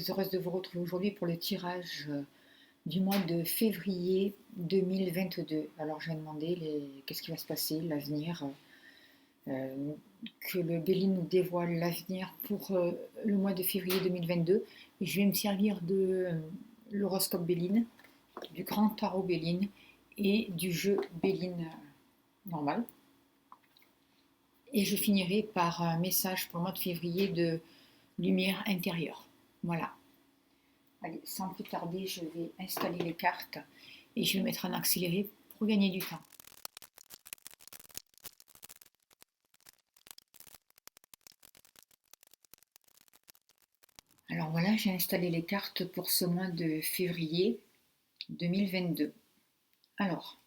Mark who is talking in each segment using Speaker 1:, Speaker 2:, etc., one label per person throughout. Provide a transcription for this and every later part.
Speaker 1: très heureuse de vous retrouver aujourd'hui pour le tirage du mois de février 2022. Alors j'ai demandé qu'est-ce qui va se passer, l'avenir, euh, que le Béline nous dévoile l'avenir pour le mois de février 2022. Et je vais me servir de l'horoscope Béline, du grand tarot Béline et du jeu Béline normal. Et je finirai par un message pour le mois de février de lumière intérieure. Voilà. Allez, sans plus tarder, je vais installer les cartes et je vais mettre en accéléré pour gagner du temps. Alors voilà, j'ai installé les cartes pour ce mois de février 2022. Alors,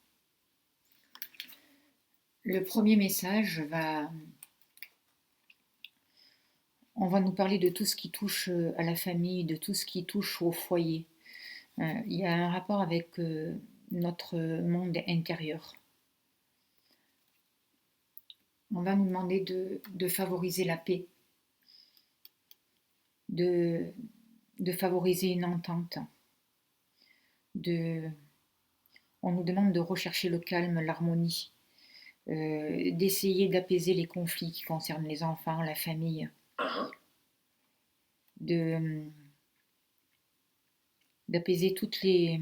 Speaker 1: le premier message on va nous parler de tout ce qui touche à la famille, de tout ce qui touche au foyer. Il y a un rapport avec notre monde intérieur. On va nous demander de favoriser la paix, de favoriser une entente. On nous demande de rechercher le calme, l'harmonie, d'essayer d'apaiser les conflits qui concernent les enfants, la famille, d'apaiser toutes les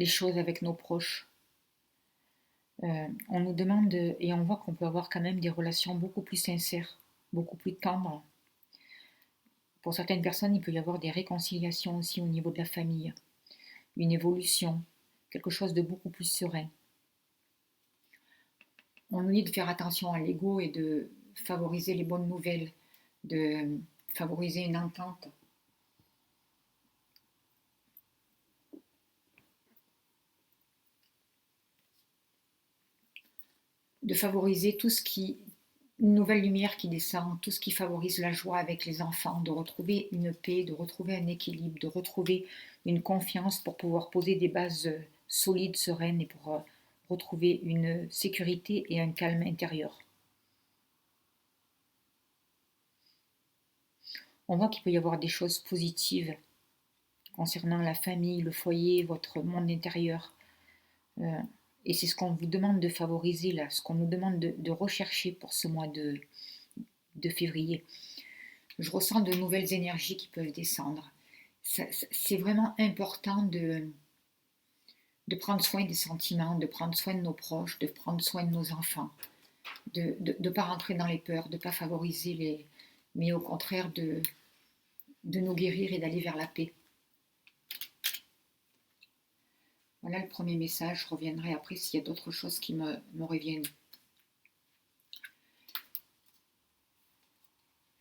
Speaker 1: choses avec nos proches. On nous demande, et on voit qu'on peut avoir quand même des relations beaucoup plus sincères, beaucoup plus tendres. Pour certaines personnes, il peut y avoir des réconciliations aussi au niveau de la famille, une évolution, quelque chose de beaucoup plus serein. On nous dit de faire attention à l'ego et de favoriser les bonnes nouvelles, de favoriser une entente. De favoriser une nouvelle lumière qui descend, tout ce qui favorise la joie avec les enfants, de retrouver une paix, de retrouver un équilibre, de retrouver une confiance pour pouvoir poser des bases solides, sereines et pour retrouver une sécurité et un calme intérieur. On voit qu'il peut y avoir des choses positives concernant la famille, le foyer, votre monde intérieur. Et c'est ce qu'on vous demande de favoriser là, ce qu'on nous demande de rechercher pour ce mois de février. Je ressens de nouvelles énergies qui peuvent descendre. C'est vraiment important de prendre soin des sentiments, de prendre soin de nos proches, de prendre soin de nos enfants, de ne pas rentrer dans les peurs, de ne pas favoriser mais au contraire de nous guérir et d'aller vers la paix. Voilà le premier message, je reviendrai après s'il y a d'autres choses qui me reviennent.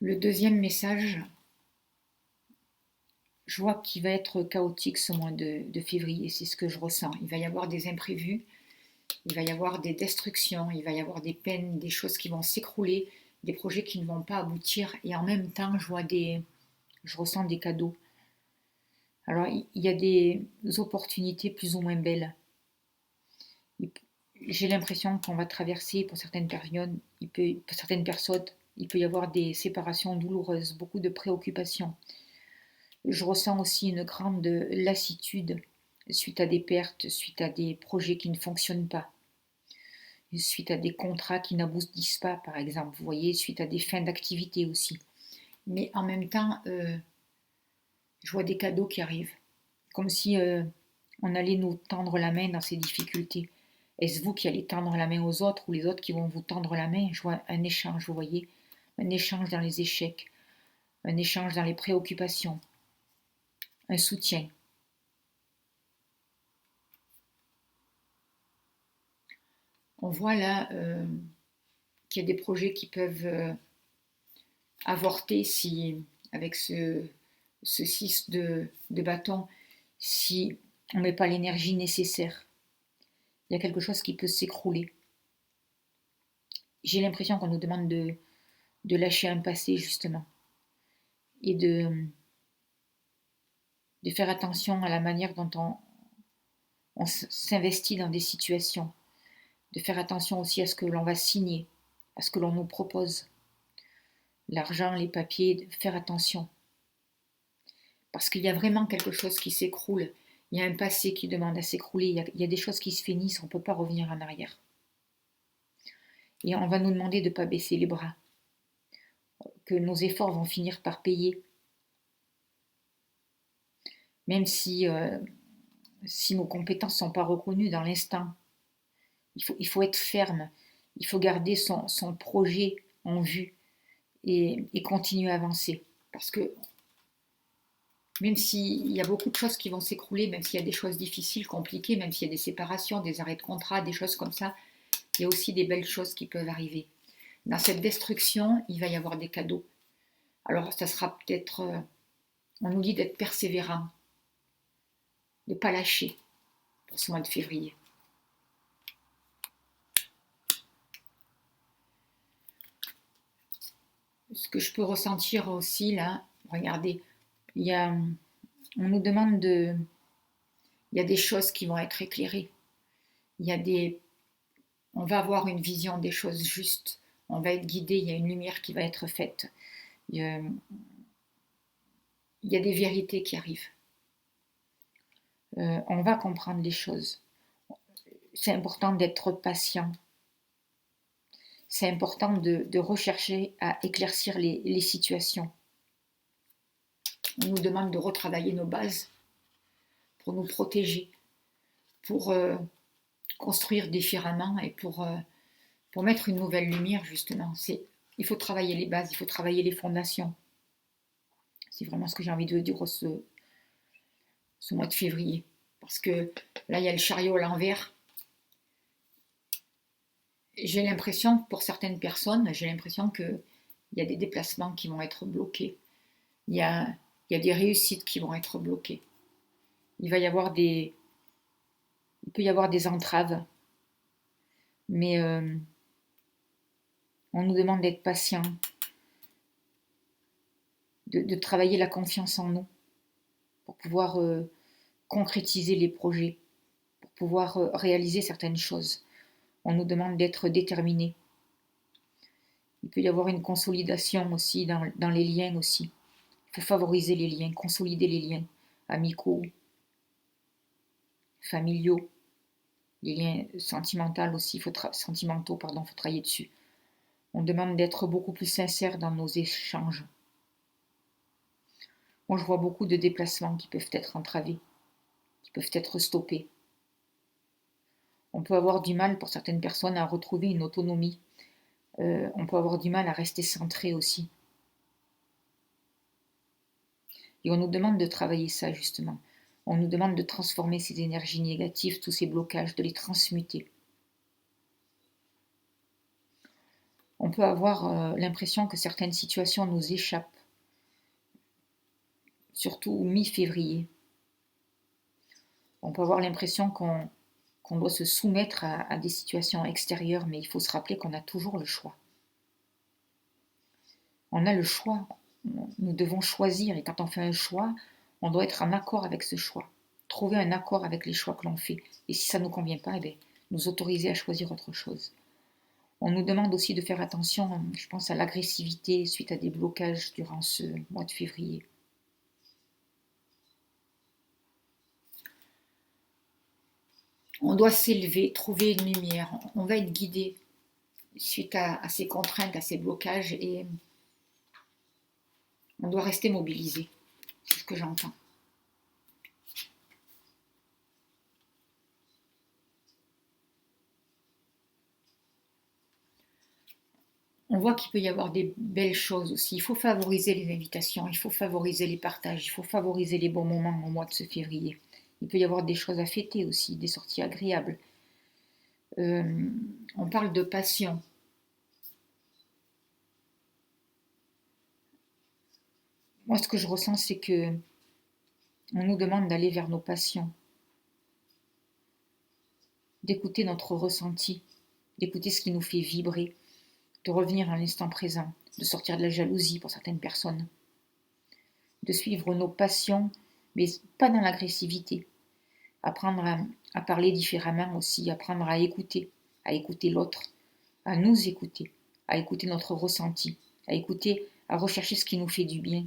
Speaker 1: Le deuxième message, je vois qu'il va être chaotique ce mois de février, c'est ce que je ressens. Il va y avoir des imprévus, il va y avoir des destructions, il va y avoir des peines, des choses qui vont s'écrouler, des projets qui ne vont pas aboutir et en même temps je ressens des cadeaux. Alors il y a des opportunités plus ou moins belles. J'ai l'impression qu'on va traverser pour certaines périodes, pour certaines personnes, il peut y avoir des séparations douloureuses, beaucoup de préoccupations. Je ressens aussi une grande lassitude suite à des pertes, suite à des projets qui ne fonctionnent pas, suite à des contrats qui n'aboutissent pas, par exemple, vous voyez, suite à des fins d'activité aussi. Mais en même temps, je vois des cadeaux qui arrivent, comme si on allait nous tendre la main dans ces difficultés. Est-ce vous qui allez tendre la main aux autres ou les autres qui vont vous tendre la main? Je vois un échange, vous voyez, un échange dans les échecs, un échange dans les préoccupations, un soutien. On voit là qu'il y a des projets qui peuvent avorter si, avec ce 6 de bâton, si on ne met pas l'énergie nécessaire. Il y a quelque chose qui peut s'écrouler. J'ai l'impression qu'on nous demande de lâcher un passé, justement, et de faire attention à la manière dont on s'investit dans des situations, de faire attention aussi à ce que l'on va signer, à ce que l'on nous propose. L'argent, les papiers, de faire attention. parce qu'il y a vraiment quelque chose qui s'écroule. Il y a un passé qui demande à s'écrouler. Il y a des choses qui se finissent, on ne peut pas revenir en arrière. Et on va nous demander de ne pas baisser les bras, que nos efforts vont finir par payer. Même si nos compétences ne sont pas reconnues dans l'instant, il faut être ferme, il faut garder son projet en vue et continuer à avancer. Parce que même s'il y a beaucoup de choses qui vont s'écrouler, même s'il y a des choses difficiles, compliquées, même s'il y a des séparations, des arrêts de contrat, des choses comme ça, il y a aussi des belles choses qui peuvent arriver. Dans cette destruction, il va y avoir des cadeaux. Alors, ça sera peut-être, on nous dit d'être persévérant, de ne pas lâcher pour ce mois de février. Ce que je peux ressentir aussi là, regardez, on nous demande il y a des choses qui vont être éclairées. On va avoir une vision des choses justes. On va être guidé, il y a une lumière qui va être faite. Il y a des vérités qui arrivent. On va comprendre les choses. C'est important d'être patient. C'est important de rechercher à éclaircir les situations. On nous demande de retravailler nos bases pour nous protéger, pour construire différemment et pour mettre une nouvelle lumière, justement. Il faut travailler les bases, il faut travailler les fondations. C'est vraiment ce que j'ai envie de dire ce mois de février. Parce que là, il y a le chariot à l'envers. J'ai l'impression, pour certaines personnes, qu'il y a des déplacements qui vont être bloqués. Il y a des réussites qui vont être bloquées. Il peut y avoir des entraves. Mais on nous demande d'être patient, de travailler la confiance en nous pour pouvoir concrétiser les projets, pour pouvoir réaliser certaines choses. On nous demande d'être déterminés. Il peut y avoir une consolidation aussi dans les liens aussi. Il faut favoriser les liens, consolider les liens amicaux, familiaux, les liens sentimentaux aussi, faut travailler dessus. On demande d'être beaucoup plus sincère dans nos échanges. Moi, je vois beaucoup de déplacements qui peuvent être entravés, qui peuvent être stoppés. On peut avoir du mal pour certaines personnes à retrouver une autonomie. On peut avoir du mal à rester centré aussi. Et on nous demande de travailler ça justement. On nous demande de transformer ces énergies négatives, tous ces blocages, de les transmuter. On peut avoir l'impression que certaines situations nous échappent, surtout mi-février. On peut avoir l'impression qu'on doit se soumettre à des situations extérieures, mais il faut se rappeler qu'on a toujours le choix. On a le choix, nous devons choisir, et quand on fait un choix, on doit être en accord avec ce choix, trouver un accord avec les choix que l'on fait, et si ça ne nous convient pas, nous autoriser à choisir autre chose. On nous demande aussi de faire attention, je pense, à l'agressivité suite à des blocages durant ce mois de février. On doit s'élever, trouver une lumière, on va être guidé suite à ces contraintes, à ces blocages, et on doit rester mobilisé, c'est ce que j'entends. On voit qu'il peut y avoir des belles choses aussi. Il faut favoriser les invitations, il faut favoriser les partages, il faut favoriser les bons moments au mois de ce février. Il peut y avoir des choses à fêter aussi, des sorties agréables. On parle de passion. Moi, ce que je ressens, c'est que on nous demande d'aller vers nos passions, d'écouter notre ressenti, d'écouter ce qui nous fait vibrer, de revenir à l'instant présent, de sortir de la jalousie pour certaines personnes, de suivre nos passions, mais pas dans l'agressivité. Apprendre à parler différemment aussi, apprendre à écouter l'autre, à nous écouter, à écouter notre ressenti, à rechercher ce qui nous fait du bien.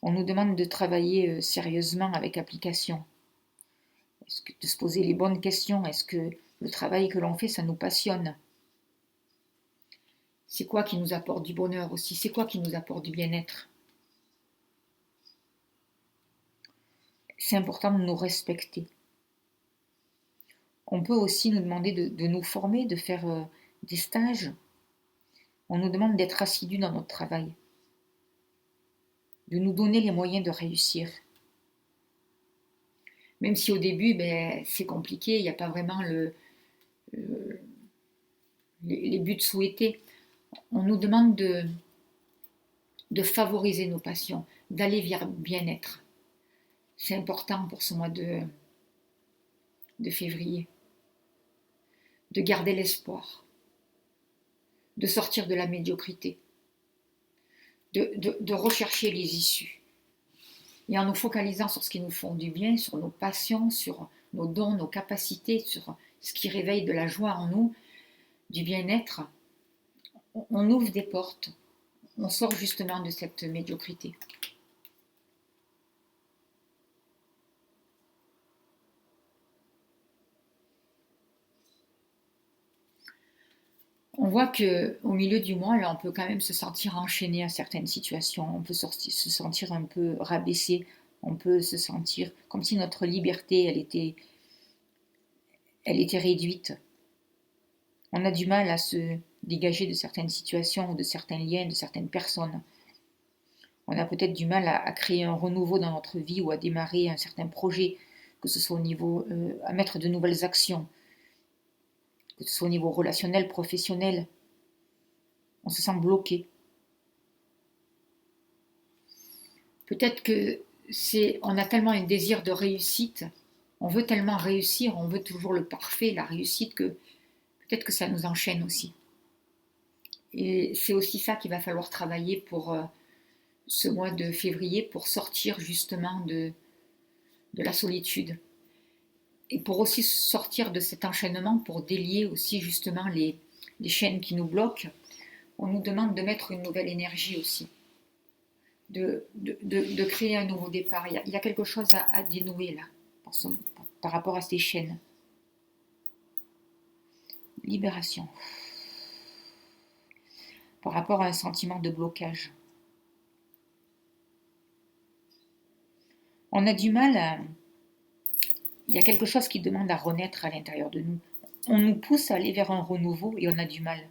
Speaker 1: On nous demande de travailler sérieusement avec application. De se poser les bonnes questions. Est-ce que le travail que l'on fait, ça nous passionne? C'est quoi qui nous apporte du bonheur aussi? C'est quoi qui nous apporte du bien-être? C'est important de nous respecter. On peut aussi nous demander de nous former, de faire des stages. On nous demande d'être assidus dans notre travail, de nous donner les moyens de réussir. Même si au début, c'est compliqué, il n'y a pas vraiment les buts souhaités. On nous demande de favoriser nos passions, d'aller vers le bien-être. C'est important pour ce mois de février. De garder l'espoir, de sortir de la médiocrité, de rechercher les issues. Et en nous focalisant sur ce qui nous fait du bien, sur nos passions, sur nos dons, nos capacités, sur ce qui réveille de la joie en nous, du bien-être, on ouvre des portes, on sort justement de cette médiocrité. On voit qu'au milieu du mois, là, on peut quand même se sentir enchaîné à certaines situations, on peut se sentir un peu rabaissé, on peut se sentir comme si notre liberté, elle était réduite. On a du mal à se dégager de certaines situations, de certains liens, de certaines personnes. On a peut-être du mal à créer un renouveau dans notre vie ou à démarrer un certain projet, que ce soit au niveau, à mettre de nouvelles actions, que ce soit au niveau relationnel, professionnel. On se sent bloqué. Peut-être que on a tellement un désir de réussite, on veut tellement réussir, on veut toujours le parfait, la réussite, que peut-être que ça nous enchaîne aussi. Et c'est aussi ça qu'il va falloir travailler pour ce mois de février, pour sortir justement de la solitude. Et pour aussi sortir de cet enchaînement, pour délier aussi justement les chaînes qui nous bloquent, on nous demande de mettre une nouvelle énergie aussi, de créer un nouveau départ. Il y a quelque chose à dénouer là, par rapport à ces chaînes. Libération. Par rapport à un sentiment de blocage. On a du mal il y a quelque chose qui demande à renaître à l'intérieur de nous. On nous pousse à aller vers un renouveau et on a du mal.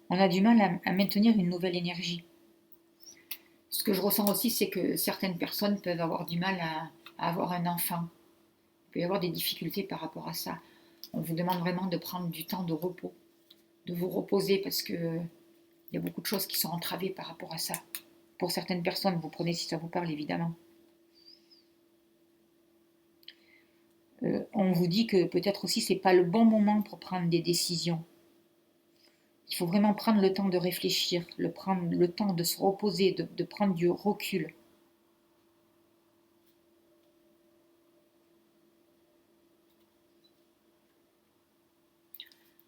Speaker 1: On a du mal à maintenir une nouvelle énergie. Ce que je ressens aussi, c'est que certaines personnes peuvent avoir du mal à avoir un enfant. Il peut y avoir des difficultés par rapport à ça. On vous demande vraiment de prendre du temps de repos, de vous reposer parce qu'il y a beaucoup de choses qui sont entravées par rapport à ça. Pour certaines personnes, vous prenez si ça vous parle évidemment. On vous dit que peut-être aussi c'est pas le bon moment pour prendre des décisions. Il faut vraiment prendre le temps de réfléchir, prendre le temps de se reposer, de prendre du recul.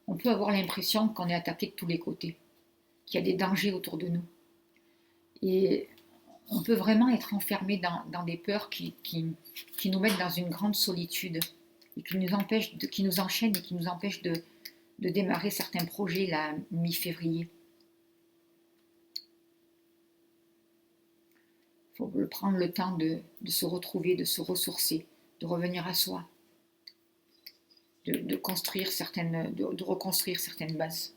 Speaker 1: On peut avoir l'impression qu'on est attaqué de tous les côtés, qu'il y a des dangers autour de nous. Et on peut vraiment être enfermé dans des peurs qui nous mettent dans une grande solitude et qui nous enchaînent et qui nous empêchent de démarrer certains projets là, mi-février. Il faut prendre le temps de se retrouver, de se ressourcer, de revenir à soi, de reconstruire certaines bases.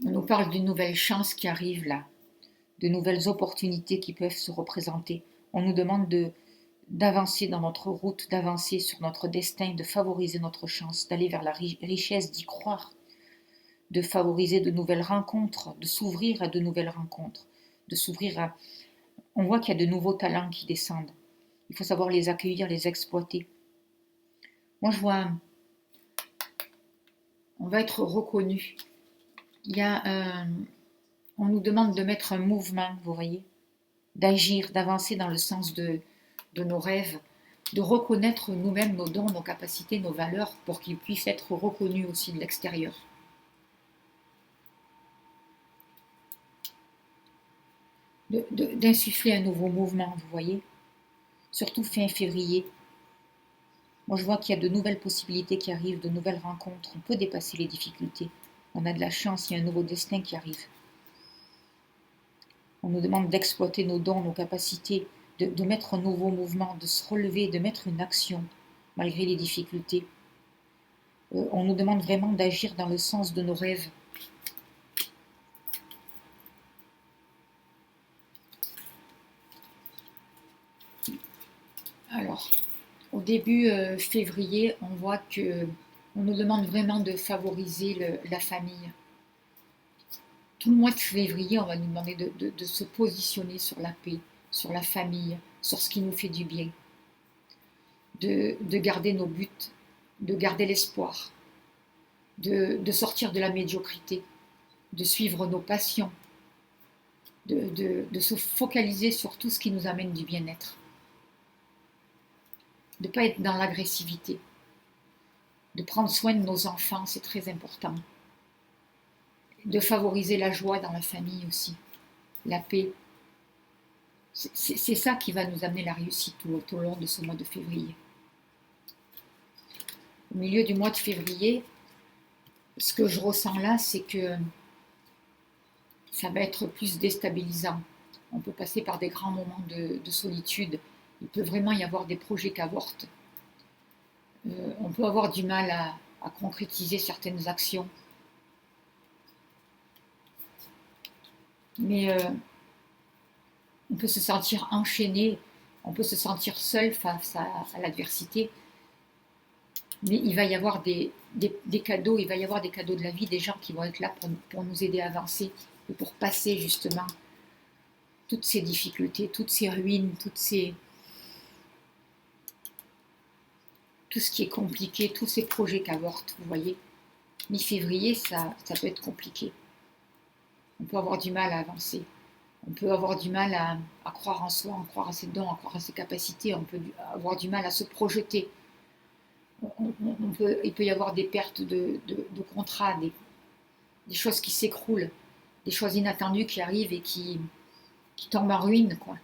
Speaker 1: On nous parle d'une nouvelle chance qui arrive là, de nouvelles opportunités qui peuvent se représenter. On nous demande d'avancer dans notre route, d'avancer sur notre destin, de favoriser notre chance, d'aller vers la richesse, d'y croire, de favoriser de nouvelles rencontres, de s'ouvrir à de nouvelles rencontres, de s'ouvrir à... On voit qu'il y a de nouveaux talents qui descendent. Il faut savoir les accueillir, les exploiter. Moi, je vois... On va être reconnu. On nous demande de mettre un mouvement, vous voyez, d'agir, d'avancer dans le sens de nos rêves. de reconnaître nous-mêmes nos dons, nos capacités, nos valeurs pour qu'ils puissent être reconnus aussi de l'extérieur. D'insuffler un nouveau mouvement, vous voyez, surtout fin février. Moi, je vois qu'il y a de nouvelles possibilités qui arrivent, de nouvelles rencontres. On peut dépasser les difficultés. On a de la chance, il y a un nouveau destin qui arrive. On nous demande d'exploiter nos dons, nos capacités, de mettre un nouveau mouvement, de se relever, de mettre une action, malgré les difficultés. On nous demande vraiment d'agir dans le sens de nos rêves. Alors, au début février, on voit que on nous demande vraiment de favoriser la famille. Tout le mois de février, on va nous demander de se positionner sur la paix, sur la famille, sur ce qui nous fait du bien, de garder nos buts, de garder l'espoir, de sortir de la médiocrité, de suivre nos passions, de se focaliser sur tout ce qui nous amène du bien-être, de ne pas être dans l'agressivité, de prendre soin de nos enfants, c'est très important, de favoriser la joie dans la famille aussi, la paix. C'est ça qui va nous amener la réussite tout au long de ce mois de février. Au milieu du mois de février, ce que je ressens là, c'est que ça va être plus déstabilisant. On peut passer par des grands moments de solitude. Il peut vraiment y avoir des projets qui avortent. On peut avoir du mal à concrétiser certaines actions. Mais on peut se sentir enchaîné, on peut se sentir seul face à l'adversité. Mais il va y avoir des cadeaux, il va y avoir des cadeaux de la vie, des gens qui vont être là pour nous aider à avancer et pour passer justement toutes ces difficultés, toutes ces ruines, tout ce qui est compliqué, tous ces projets qui avortent, vous voyez. Mi-février, ça peut être compliqué. On peut avoir du mal à avancer. On peut avoir du mal à croire en soi, à croire à ses dons, à croire à ses capacités. On peut avoir du mal à se projeter. Il peut y avoir des pertes de contrats, des choses qui s'écroulent, des choses inattendues qui arrivent et qui tombent en ruine, quoi.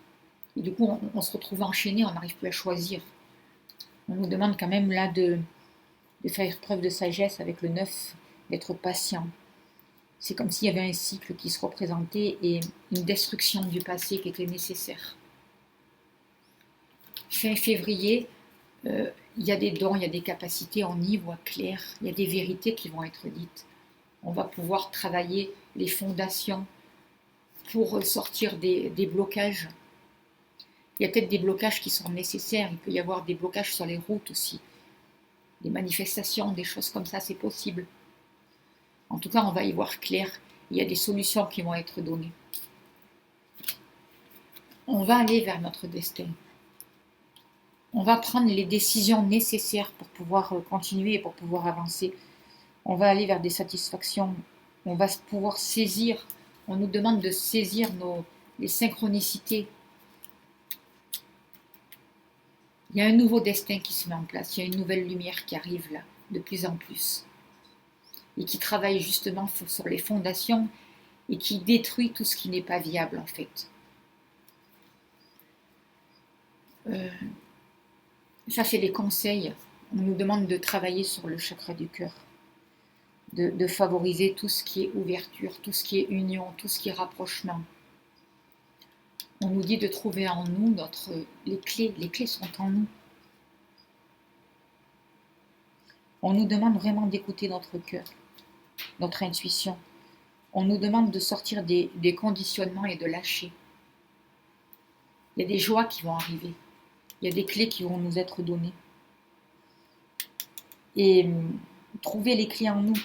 Speaker 1: Et du coup, on se retrouve enchaîné, on n'arrive plus à choisir. On nous demande quand même là de faire preuve de sagesse avec le 9, d'être patient. C'est comme s'il y avait un cycle qui se représentait et une destruction du passé qui était nécessaire. Fin février, il y a des dons, il y a des capacités, on y voit clair, il y a des vérités qui vont être dites. On va pouvoir travailler les fondations pour sortir des blocages. Il y a peut-être des blocages qui sont nécessaires, il peut y avoir des blocages sur les routes aussi. Des manifestations, des choses comme ça, c'est possible. En tout cas, on va y voir clair. Il y a des solutions qui vont être données. On va aller vers notre destin. On va prendre les décisions nécessaires pour pouvoir continuer et pour pouvoir avancer. On va aller vers des satisfactions. On va pouvoir saisir. On nous demande de saisir les synchronicités. Il y a un nouveau destin qui se met en place. Il y a une nouvelle lumière qui arrive là, de plus en plus. Et qui travaille justement sur les fondations et qui détruit tout ce qui n'est pas viable en fait. Ça c'est les conseils. On nous demande de travailler sur le chakra du cœur, de favoriser tout ce qui est ouverture, tout ce qui est union, tout ce qui est rapprochement. On nous dit de trouver en nous les clés sont en nous. On nous demande vraiment d'écouter notre cœur, notre intuition. On nous demande de sortir des conditionnements et de lâcher. Il y a des joies qui vont arriver. Il y a des clés qui vont nous être données. Et trouver les clés en nous,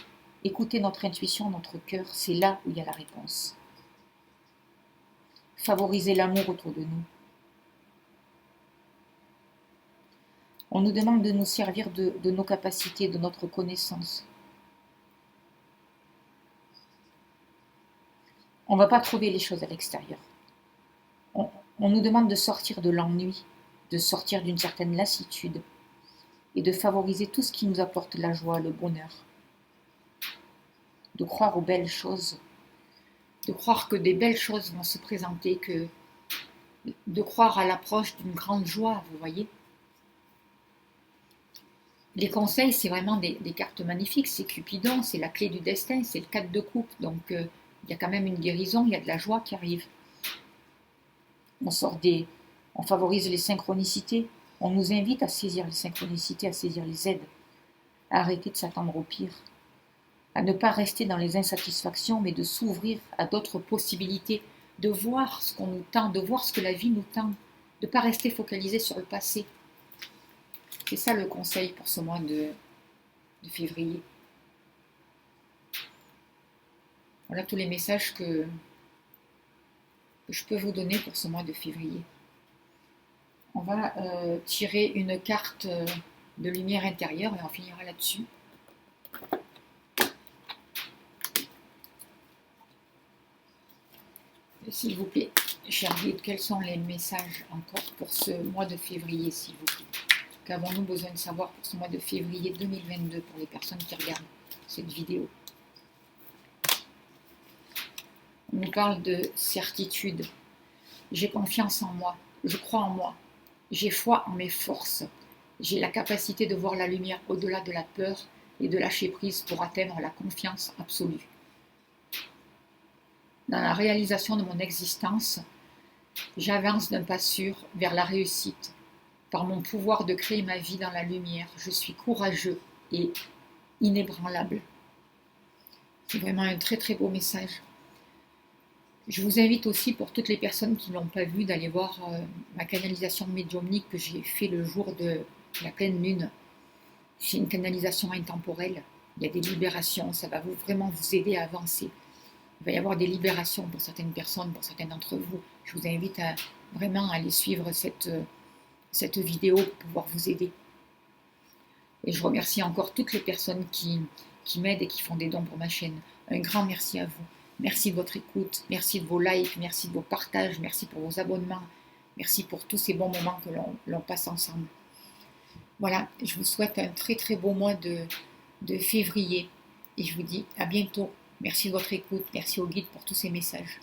Speaker 1: écouter notre intuition, notre cœur, c'est là où il y a la réponse. Favoriser l'amour autour de nous. On nous demande de nous servir de nos capacités, de notre connaissance. On ne va pas trouver les choses à l'extérieur. On nous demande de sortir de l'ennui, de sortir d'une certaine lassitude et de favoriser tout ce qui nous apporte la joie, le bonheur, de croire aux belles choses, de croire que des belles choses vont se présenter, de croire à l'approche d'une grande joie, vous voyez. Les conseils, c'est vraiment des cartes magnifiques, c'est Cupidon, c'est la clé du destin, c'est le 4 de coupe, donc il y a quand même une guérison, il y a de la joie qui arrive. On favorise les synchronicités, on nous invite à saisir les synchronicités, à saisir les aides, à arrêter de s'attendre au pire, à ne pas rester dans les insatisfactions, mais de s'ouvrir à d'autres possibilités, de voir ce qu'on nous tend, de voir ce que la vie nous tend, de ne pas rester focalisé sur le passé. C'est ça le conseil pour ce mois de février. Voilà tous les messages que je peux vous donner pour ce mois de février. On va tirer une carte de lumière intérieure et on finira là-dessus. S'il vous plaît, cher guide, quels sont les messages encore pour ce mois de février, s'il vous plaît? Qu'avons-nous besoin de savoir pour ce mois de février 2022 pour les personnes qui regardent cette vidéo? On nous parle de certitude. J'ai confiance en moi, je crois en moi, j'ai foi en mes forces, j'ai la capacité de voir la lumière au-delà de la peur et de lâcher prise pour atteindre la confiance absolue. Dans la réalisation de mon existence, j'avance d'un pas sûr vers la réussite. Par mon pouvoir de créer ma vie dans la lumière, je suis courageux et inébranlable. C'est vraiment un très très beau message. Je vous invite aussi, pour toutes les personnes qui ne l'ont pas vu, d'aller voir ma canalisation médiumnique que j'ai fait le jour de la pleine lune. C'est une canalisation intemporelle. Il y a des libérations, ça va vraiment vous aider à avancer. Il va y avoir des libérations pour certaines personnes, pour certains d'entre vous. Je vous invite à vraiment aller suivre cette vidéo pour pouvoir vous aider. Et je remercie encore toutes les personnes qui m'aident et qui font des dons pour ma chaîne. Un grand merci à vous. Merci de votre écoute, merci de vos likes, merci de vos partages, merci pour vos abonnements, merci pour tous ces bons moments que l'on passe ensemble. Voilà, je vous souhaite un très très beau mois de février et je vous dis à bientôt. Merci de votre écoute, merci au guide pour tous ces messages.